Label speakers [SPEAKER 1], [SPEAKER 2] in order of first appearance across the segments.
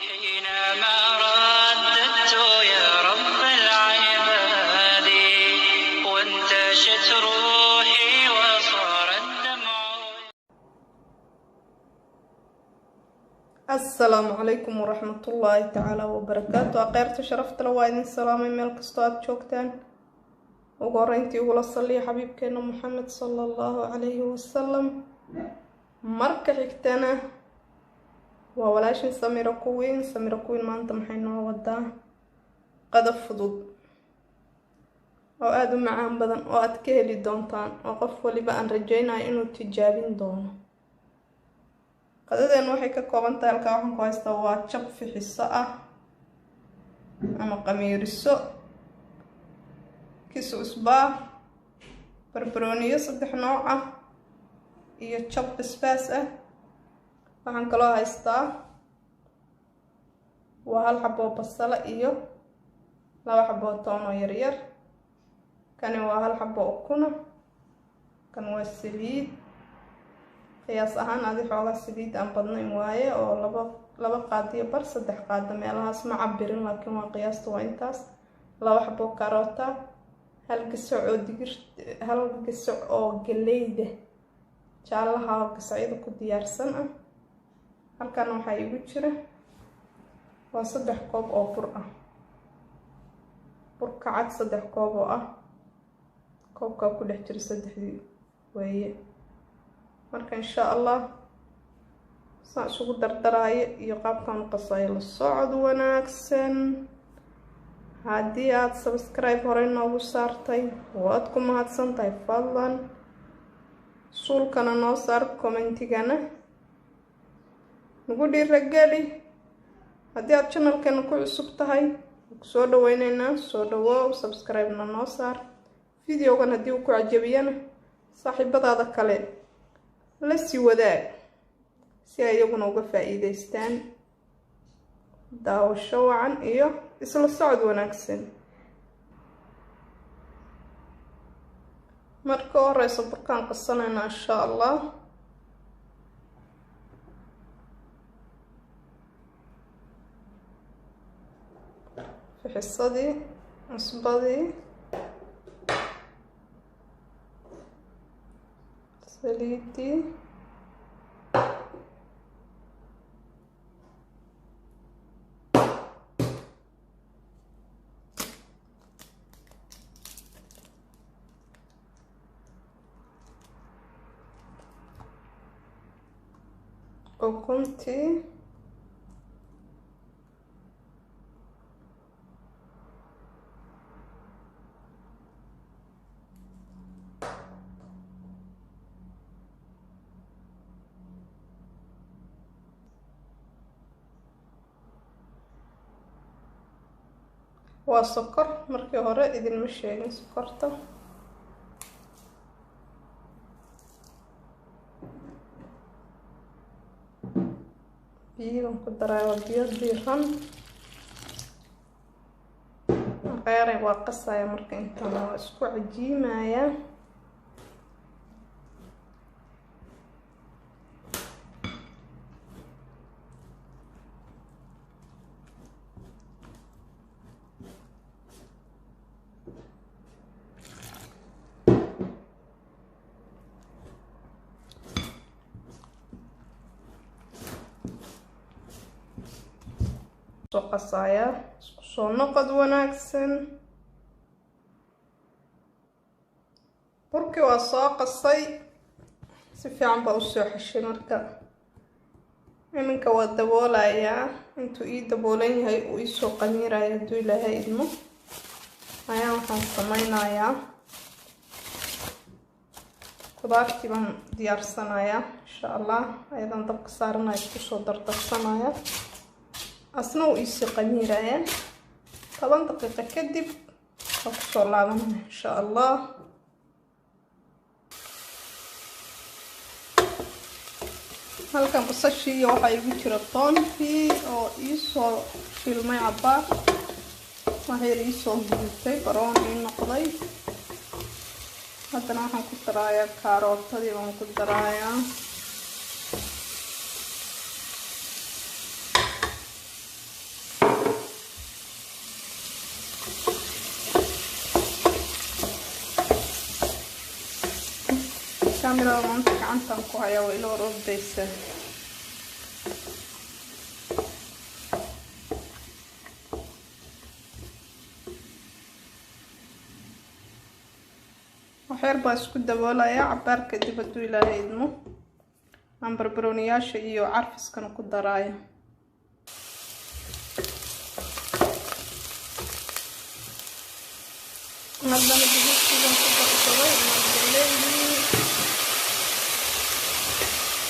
[SPEAKER 1] حينما رددت يا رب العباد وانتشت روحي وصار الدمع.
[SPEAKER 2] السلام عليكم ورحمة الله تعالى وبركاته. أقيرت شرفت لوادين السلام ميل كستوات شوكتان وقرينتي ولا صلي حبيبكنا محمد صلى الله عليه وسلم. مركا حكتنا وولاشن سميرة كوين ما انت محينا ودا قدف فضود oo aad u macaan badan oo aad ka heli doontaan oo qof waliba aan rajaynayo inuu tijaabin doono. qadadeen waxay ka kooban tahay halka waxaan ku haystaa waa jab fixiso ah ama qamiiriso, kis cusbaa, barbarooniyo 3 nooc ah iyo jab basbaas ah. waxaan kaloo haystaa waa 1 xabo basal iyo 2 xabo toon oo yar yar. كان وهل حبة أكونه كان والسبيد قياس أهان هذه حوالي السبيد أم بدنا مواية أو لبا قادية بر 3 قادة ميلها اسمع عبرين لكن ما قياس توينتاس. 2 حبة كاروتا هل قسع أو جليدة جعلها قصعيدة كديار سنة. هل كانوا حيبو جره و3 كوب أو برقة عاد 3 كوب أو كوبكا كل احتري 3 وهي marka insha Allah saan isugu dardarayo iyo qaabkan qasayo la socod wanaagsan. haddii aad subscribe hore noogu saartay waad ku mahadsantahay, fadlan suulkana noo saar, commentigana nagu dhiirageli. haddii aad channelkeena ku cusub tahay soo dhaweyneynaa, soo dhawow, subscribe na noo saar. videogan haddii uu ku cajabiyana saaxiibadaada kale la sii wadaag si ay iyaguna uga faa'iidaystaan. daawasho wacan iyo isla socod wanaagsan. marka horeysa burkaan qasanayna insha Allah. fixisadii, cusbadii, saliidii, ukuntii, waa sokor. markii hore idinma sheegin sokorta. biyahan ku daray waa biyo diiran. qeyray waa qasaya marka intaan waa isku cajiimaya. soo qasaya isku soo noqod wanaagsan. burkii waa soo qasay si fiican baa u soo xeshay. marka iminka waa daboolayaa. intuu ii daboolan yahay uu ii soo qamiirayo hadduu ilaahay idmo ayaan waxaan samaynayaa qudaartii baan diyaarsanayaa insha Allah. ayadan dabka saaranayo isku soo dardarsanaya. asna uu ii soo qamiiraya. 10 daqiiqo kadib waan ku soo laabanaya insha Allah. halkan basashii waxaa igu jira toontii oo ii soo shilmay cabaar. waxay ii soo gubtay baroon ii noqday. haddana waxaan ku darayaa karootadii baan ku darayaa. kaamilada maanta gacantan ku hayaa way ila hor ordaysaa. waxyar baa isku daboolayaa cabaar kadib hadduu ilaahay idmo aan barbarooniyaasha iyo carfiskana ku daraayo. haddana digirtiidan ku darsaday galeydii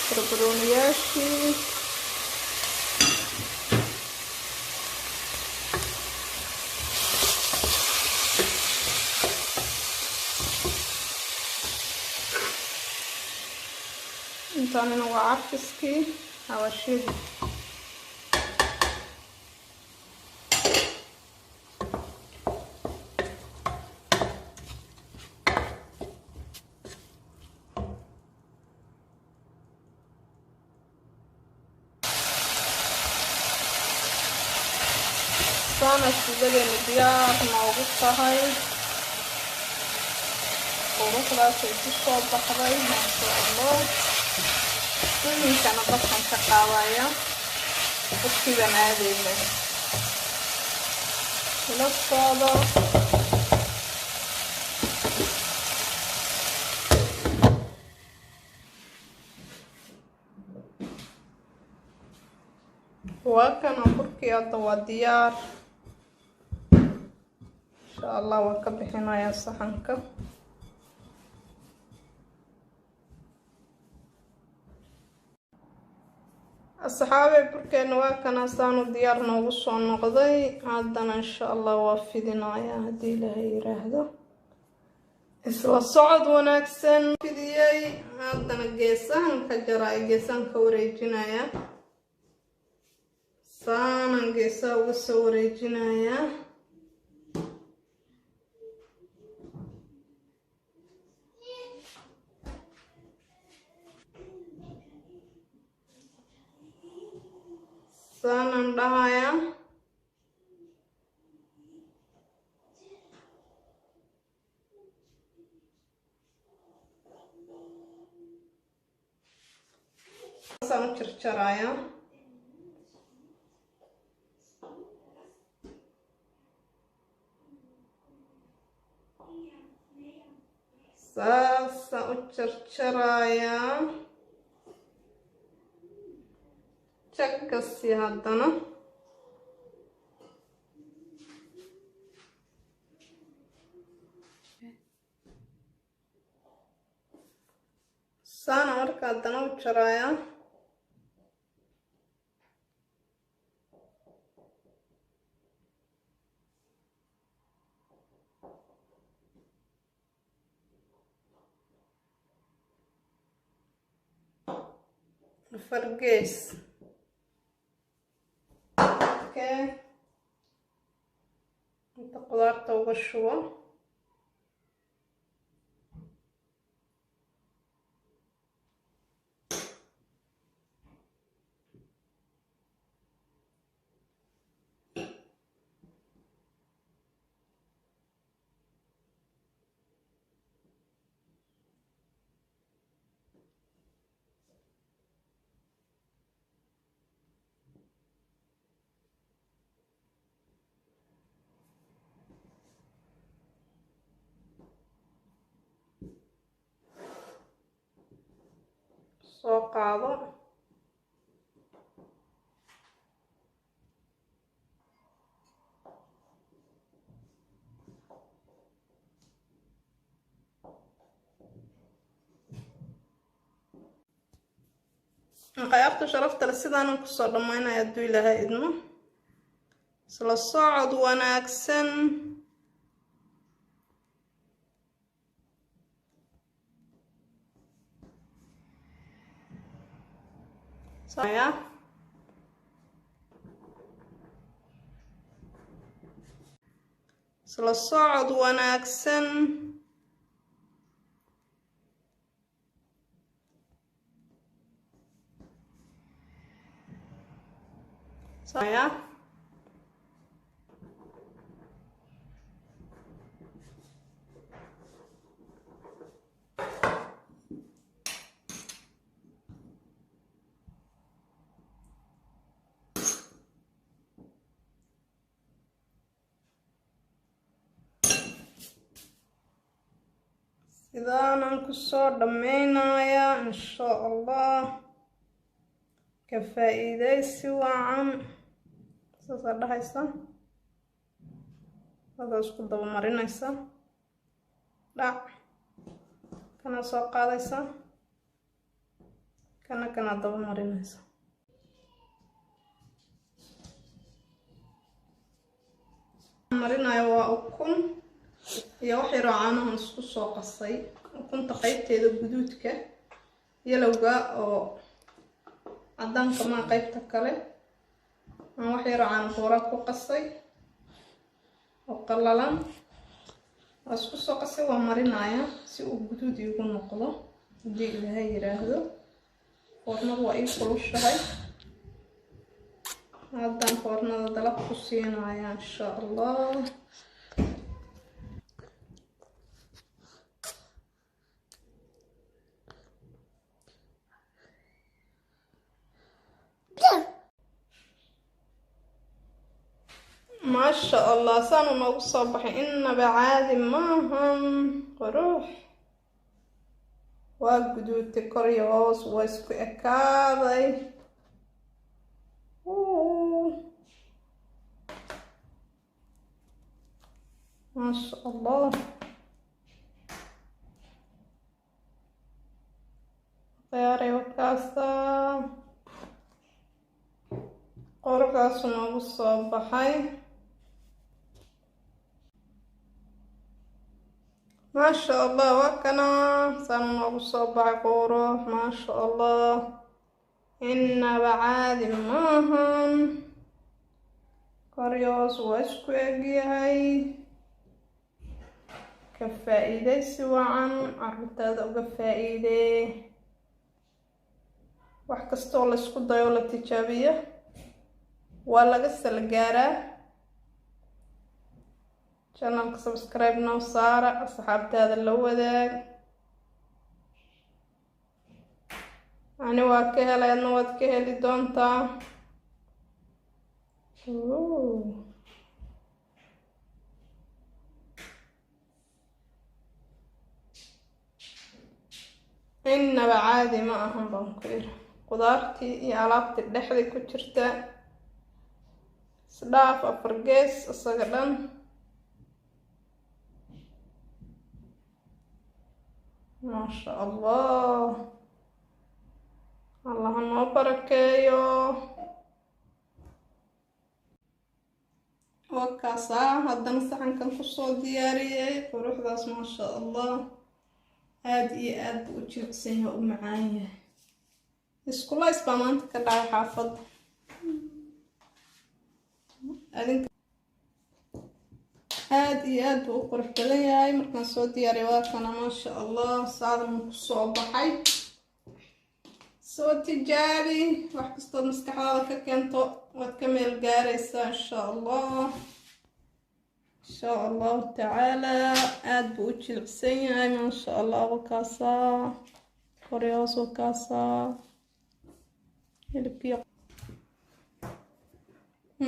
[SPEAKER 2] barbarooniyaashii intaanina waa carfiskii hawashidii. saana suugadeena diyaar noogu tahay. quruxdaasay ku soo baxday maasha allah. iminkana dadkan ka qaadaya dadkiibaan aadayna ila socda. waa kana burkii hadda waa diyaar. insha allah waan ka bixinayaa saxanka. asxaabay burkeena waa kana saanu diyaar noogu soo noqday. haddana insha allah waa fidinayaa haddii ilaahay yiraahdo. isla socod wanaagsan fidiyey. haddana geesahan ka jaraya geesahan ka wareejinaya. saanan geesaha uga soo wareejinayaa. saanan dhahaya. saan u jarjaraya. saasaan u jarjaraya. jagkasi haddana saana marka haddana u jaraya. fargees inta qudaarta uga shubo. soo qaado. qaybta sharafta leh sidaan ku soo dhamaynaya hadduu ilaahay idmo. isla socod wanaagsan. isla socod wanaagsan. إذا أنا كسر دمينا يا إن شاء الله كفائدة سوى عن سأصدق هيسا هذا اسكو دبا مرين هيسا لا كان سوق هذا هيسا كان دبا مرين هيسا marinayo waa ukun iyo wax yar oo caanahan isku soo qasay ukunta qaybteeda guduudka yelowga oo cadaanka ma qaybta kale aan wax yar oo caan boora ku qasay oo qallalan isku soo qasay waa marinaya si uu guduud igu noqdo hadii Ilaahay yiraahdo foornadu waa ii kulushahay هذا فرنا دلق كسينا يا إن شاء الله ما شاء الله سانو نوغو صباحي إن بعادي ماهم وروح واقدو تكريوس واسكو اكاضي ما شاء الله طياري وكاسة قرقة سنوب الصباحي ما شاء الله وكنا سنوب الصباحي قروح ما شاء الله إن بعاد ماهم كريوس واسكو اجيهاي كفائدة سوى عن عربتاد او كفائدة وحكستو لاسكو دايو لتجابية ولا قصة القارة channelka subscribe noo saara asxaabtaada la wadaag ani waa ka helay adna waad ka heli doontaa innaba caadi ma ahan baan ku iri qudaartii iyo alaabtii dhexda ku jirta isdhaaf afar gees isaga dhan ما شاء الله اللهم بركيو وكاسا هذا نصحن كان كسو دياري وروح داس ما شاء الله هادي اد وجيقسين ومعايا اسكولا اسبامانت كدعي حافظ adinka aad iyo aad u qurux badan yahay markaan soo diyaariyo waa kana ma sha Allah saadan ku soo baxay soo tijaabi wax kasta maskaxdaada ka keento waad ka meel gaaraysaa insha Allah taala aad buu u jilicsan yahay ma sha Allah wakaasa koryaas wakaasa hilibkiyo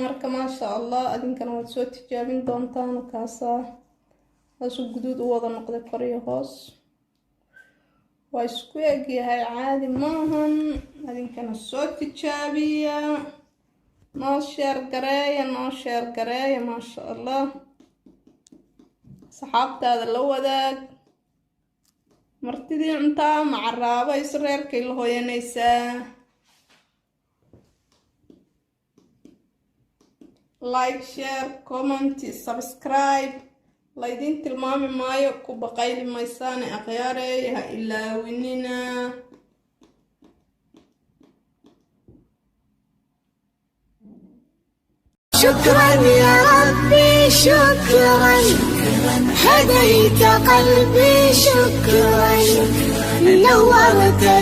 [SPEAKER 2] marka ma sha Allah adinkana waad soo tijaabin doontaan kaasa hoos guduud u wada noqday koriyo hoos waa isku eg yahay caadi maahan adinkana soo tijaabiya noo sheer gareeya ma sha Allah saxaabtaada la wadaag martidii intaa macaraaba isreerkay la hooyanaysaa like share comment subscribe laydin tilmaami maayo ku baqayli maysaan aqyaarey ha ilaawinina
[SPEAKER 3] شكرا يا ربي شكرا هديت قلبي شكرا نورت